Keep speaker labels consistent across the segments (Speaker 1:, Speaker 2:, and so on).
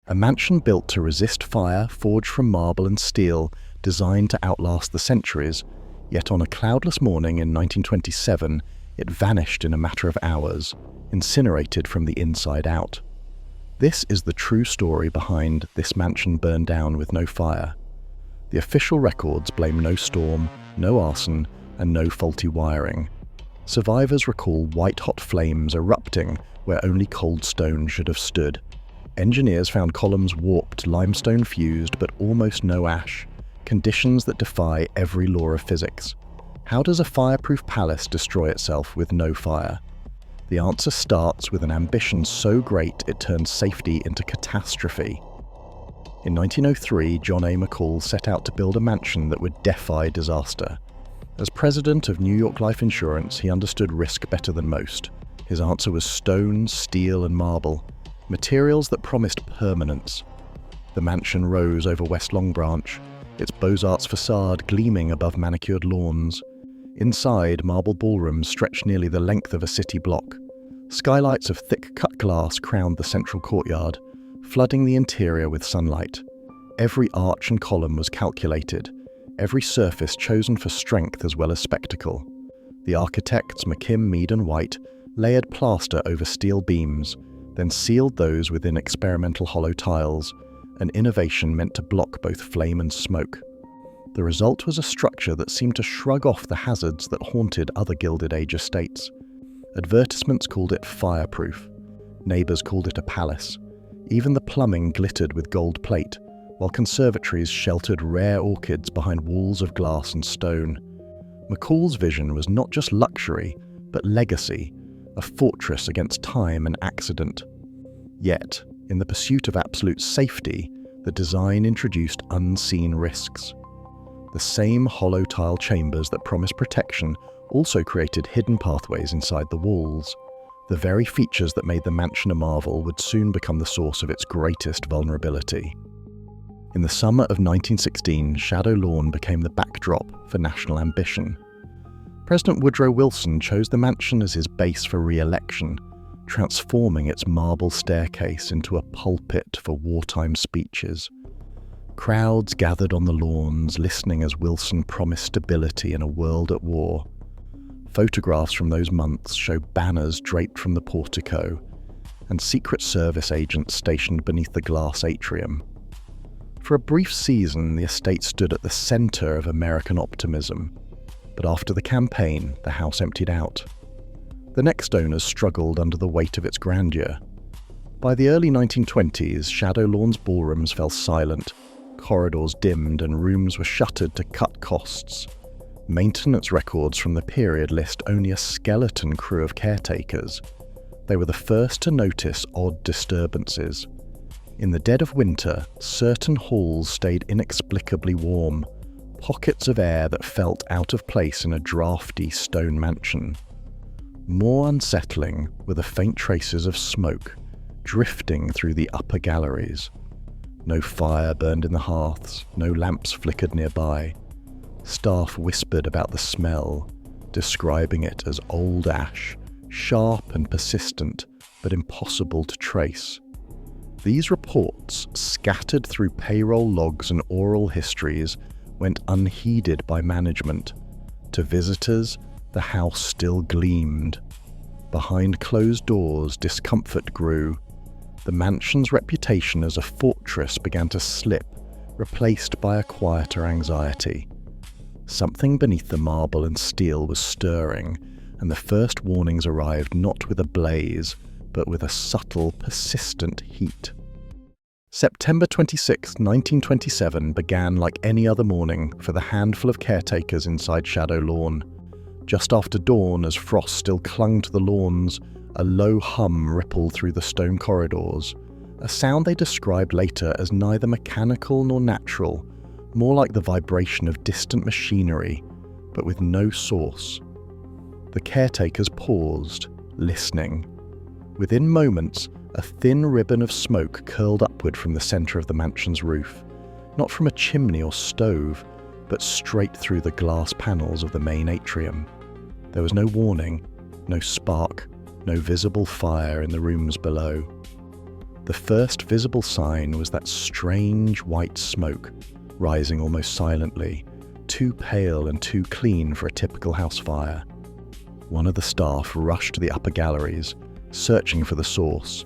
Speaker 1: A mansion built to resist fire, forged from marble and steel, designed to outlast the centuries, yet on a cloudless morning in 1927, it vanished in a matter of hours, incinerated from the inside out. This is the true story behind "This mansion burned down with no fire." The official records blame no storm, no arson, and no faulty wiring. Survivors recall white-hot flames erupting where only cold stone should have stood. Engineers found columns warped, limestone fused, but almost no ash, conditions that defy every law of physics. How does a fireproof palace destroy itself with no fire? The answer starts with an ambition so great it turns safety into catastrophe. In 1903, John A. McCall set out to build a mansion that would defy disaster. As president of New York Life Insurance, he understood risk better than most. His answer was stone, steel, and marble, materials that promised permanence. The mansion rose over West Long Branch, its Beaux-Arts facade gleaming above manicured lawns. Inside, marble ballrooms stretched nearly the length of a city block. Skylights of thick cut glass crowned the central courtyard, flooding the interior with sunlight. Every arch and column was calculated, every surface chosen for strength as well as spectacle. The architects, McKim, Mead and White, layered plaster over steel beams, then sealed those within experimental hollow tiles, an innovation meant to block both flame and smoke. The result was a structure that seemed to shrug off the hazards that haunted other Gilded Age estates. Advertisements called it fireproof. Neighbours called it a palace. Even the plumbing glittered with gold plate, while conservatories sheltered rare orchids behind walls of glass and stone. McCall's vision was not just luxury, but legacy, a fortress against time and accident. Yet, in the pursuit of absolute safety, the design introduced unseen risks. The same hollow tile chambers that promised protection also created hidden pathways inside the walls. The very features that made the mansion a marvel would soon become the source of its greatest vulnerability. In the summer of 1916, Shadow Lawn became the backdrop for national ambition. President Woodrow Wilson chose the mansion as his base for re-election, transforming its marble staircase into a pulpit for wartime speeches. Crowds gathered on the lawns, listening as Wilson promised stability in a world at war. Photographs from those months show banners draped from the portico and Secret Service agents stationed beneath the glass atrium. For a brief season, the estate stood at the center of American optimism, but after the campaign, the house emptied out. The next owners struggled under the weight of its grandeur. By the early 1920s, Shadow Lawn's ballrooms fell silent, corridors dimmed, and rooms were shuttered to cut costs. Maintenance records from the period list only a skeleton crew of caretakers. They were the first to notice odd disturbances. In the dead of winter, certain halls stayed inexplicably warm, pockets of air that felt out of place in a drafty stone mansion. More unsettling were the faint traces of smoke drifting through the upper galleries. No fire burned in the hearths, no lamps flickered nearby. Staff whispered about the smell, describing it as old ash, sharp and persistent, but impossible to trace. These reports, scattered through payroll logs and oral histories, went unheeded by management. To visitors, the house still gleamed. Behind closed doors, discomfort grew. The mansion's reputation as a fortress began to slip, replaced by a quieter anxiety. Something beneath the marble and steel was stirring, and the first warnings arrived not with a blaze, but with a subtle, persistent heat. September 26, 1927 began like any other morning for the handful of caretakers inside Shadow Lawn. Just after dawn, as frost still clung to the lawns, a low hum rippled through the stone corridors, a sound they described later as neither mechanical nor natural, more like the vibration of distant machinery, but with no source. The caretakers paused, listening. Within moments, a thin ribbon of smoke curled upward from the center of the mansion's roof, not from a chimney or stove, but straight through the glass panels of the main atrium. There was no warning, no spark, no visible fire in the rooms below. The first visible sign was that strange white smoke, rising almost silently, too pale and too clean for a typical house fire. One of the staff rushed to the upper galleries, searching for the source.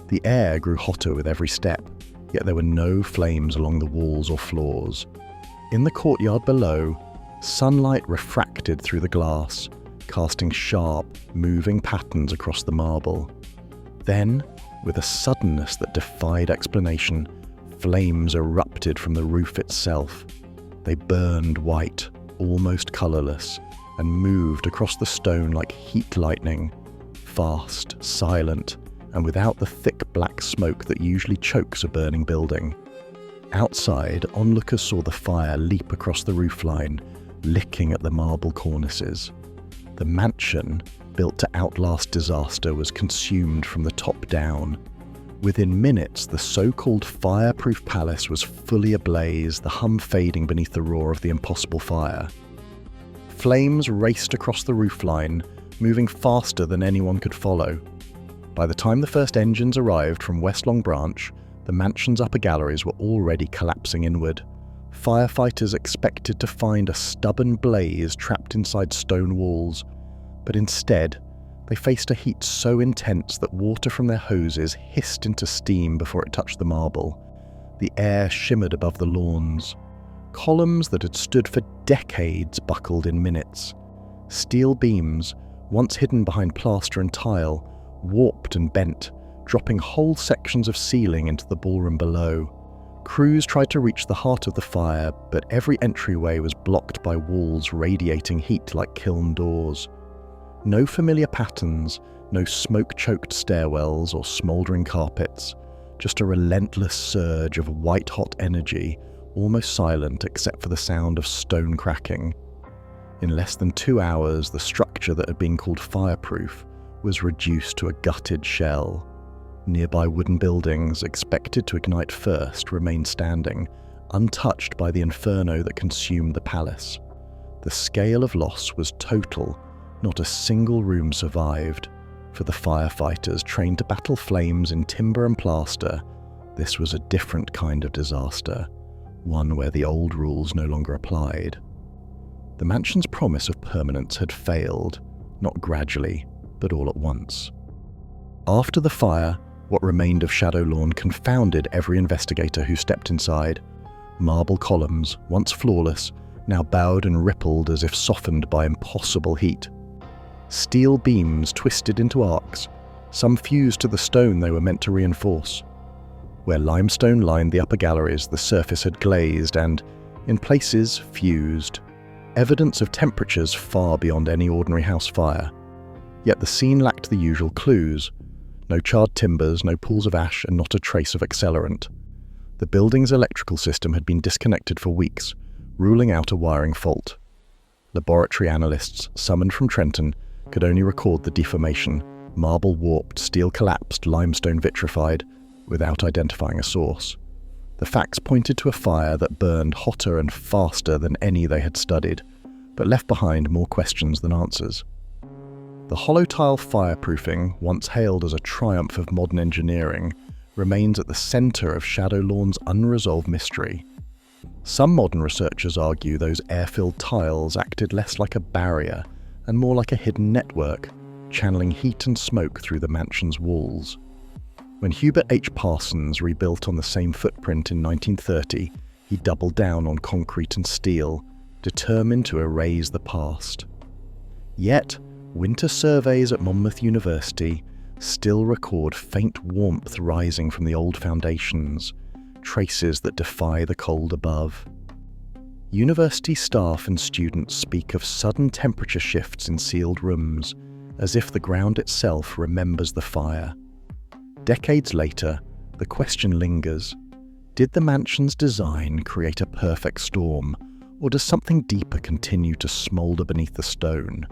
Speaker 1: The air grew hotter with every step, yet there were no flames along the walls or floors. In the courtyard below, sunlight refracted through the glass, casting sharp, moving patterns across the marble. Then, with a suddenness that defied explanation, flames erupted from the roof itself. They burned white, almost colourless, and moved across the stone like heat lightning, fast, silent, and without the thick black smoke that usually chokes a burning building. Outside, onlookers saw the fire leap across the roofline, licking at the marble cornices. The mansion, built to outlast disaster, was consumed from the top down. Within minutes, the so-called fireproof palace was fully ablaze, the hum fading beneath the roar of the impossible fire. Flames raced across the roofline, moving faster than anyone could follow. By the time the first engines arrived from West Long Branch, the mansion's upper galleries were already collapsing inward. Firefighters expected to find a stubborn blaze trapped inside stone walls, but instead, they faced a heat so intense that water from their hoses hissed into steam before it touched the marble. The air shimmered above the lawns. Columns that had stood for decades buckled in minutes. Steel beams, once hidden behind plaster and tile, warped and bent, dropping whole sections of ceiling into the ballroom below. Crews tried to reach the heart of the fire, but every entryway was blocked by walls radiating heat like kiln doors. No familiar patterns, no smoke-choked stairwells or smouldering carpets, just a relentless surge of white-hot energy, almost silent except for the sound of stone cracking. In less than 2 hours, the structure that had been called fireproof was reduced to a gutted shell. Nearby wooden buildings, expected to ignite first, remained standing, untouched by the inferno that consumed the palace. The scale of loss was total. Not a single room survived. For the firefighters trained to battle flames in timber and plaster, this was a different kind of disaster, one where the old rules no longer applied. The mansion's promise of permanence had failed, not gradually, but all at once. After the fire, what remained of Shadow Lawn confounded every investigator who stepped inside. Marble columns, once flawless, now bowed and rippled as if softened by impossible heat. Steel beams twisted into arcs, some fused to the stone they were meant to reinforce. Where limestone lined the upper galleries, the surface had glazed and, in places, fused. Evidence of temperatures far beyond any ordinary house fire. Yet the scene lacked the usual clues. No charred timbers, no pools of ash, and not a trace of accelerant. The building's electrical system had been disconnected for weeks, ruling out a wiring fault. Laboratory analysts, summoned from Trenton, could only record the deformation, marble warped, steel collapsed, limestone vitrified, without identifying a source. The facts pointed to a fire that burned hotter and faster than any they had studied, but left behind more questions than answers. The hollow tile fireproofing, once hailed as a triumph of modern engineering, remains at the centre of Shadow Lawn's unresolved mystery. Some modern researchers argue those air-filled tiles acted less like a barrier and more like a hidden network, channeling heat and smoke through the mansion's walls. When Hubert H. Parsons rebuilt on the same footprint in 1930, he doubled down on concrete and steel, determined to erase the past. Yet, winter surveys at Monmouth University still record faint warmth rising from the old foundations, traces that defy the cold above. University staff and students speak of sudden temperature shifts in sealed rooms, as if the ground itself remembers the fire. Decades later, the question lingers: did the mansion's design create a perfect storm, or does something deeper continue to smoulder beneath the stone?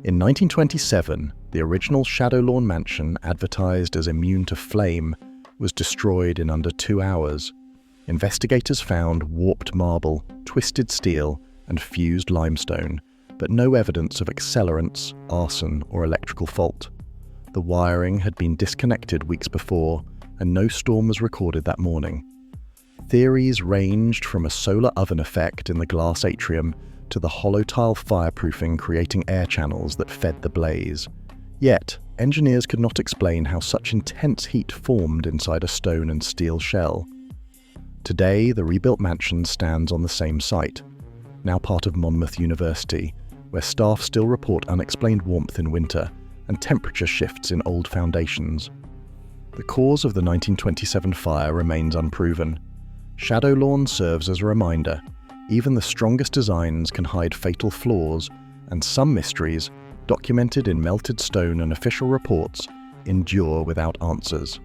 Speaker 1: In 1927, the original Shadow Lawn mansion, advertised as immune to flame, was destroyed in under 2 hours. Investigators found warped marble, twisted steel, and fused limestone, but no evidence of accelerants, arson, or electrical fault. The wiring had been disconnected weeks before, and no storm was recorded that morning. Theories ranged from a solar oven effect in the glass atrium to the hollow tile fireproofing creating air channels that fed the blaze. Yet, engineers could not explain how such intense heat formed inside a stone and steel shell. Today, the rebuilt mansion stands on the same site, now part of Monmouth University, where staff still report unexplained warmth in winter and temperature shifts in old foundations. The cause of the 1927 fire remains unproven. Shadow lawn serves as a reminder, even the strongest designs can hide fatal flaws, and some mysteries, documented in melted stone and official reports, endure without answers.